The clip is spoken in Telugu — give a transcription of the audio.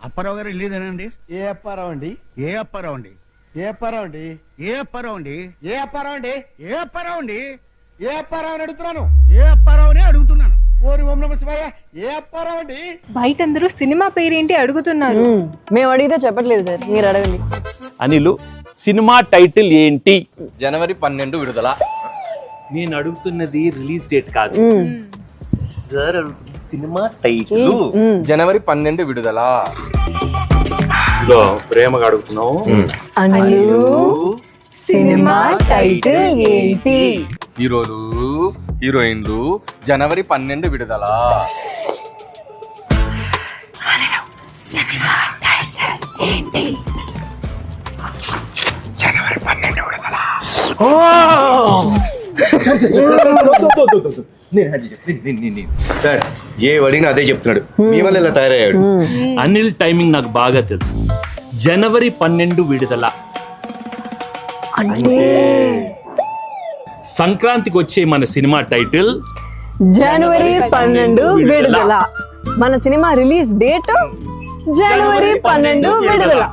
అప్పారావు గారు వెళ్ళేదేనండి? ఏ అప్పారావు అండి? ఏ అప్పారావు అండి? ఏ అప్పారావు అండి? ఏ అప్పారావు అండి? ఏ అప్పారావు అండి? ఏ అప్పారావు అండి? ఏ అప్పారావు అని అడుగుతున్నాను. ఏ అప్పారావునే అడుగుతున్నాను. ఓరి ఓం నమః శివాయ. ఏ అప్పారావు అండి? బయట అందరూ సినిమా పేరేంటి అడుగుతున్నారు. మేము అడిగితే చెప్పట్లేదు సార్, మీరు అడగండి. అనిలు, సినిమా టైటిల్ ఏంటి? జనవరి 12 విడుదల. నేను అడుగుతున్నది రిలీజ్ డేట్ కాదు సార్, అడుగుతున్నది సినిమా టైటిల్. జనవరి 12 విడుదల. ఇదో ప్రేమగా అడుగుతున్నావు. అనిలు, సినిమా టైటిల్ ఏంటి? హీరోలు హీరోయిన్లు జనవరి 12 విడుదల. జనవరి 12 విడుదల. సార్ ఏ అడిగినా అదే చెప్తున్నాడు. మీ వల్ల ఇలా తయారయ్యాడు. అనిల్ టైమింగ్ నాకు బాగా తెలుసు. జనవరి 12 విడుదల అంటే సంక్రాంతికి వచ్చే మన సినిమా టైటిల్ జనవరి 12 విడుదల. మన సినిమా రిలీజ్ డేట్ జనవరి 12 విడుదల.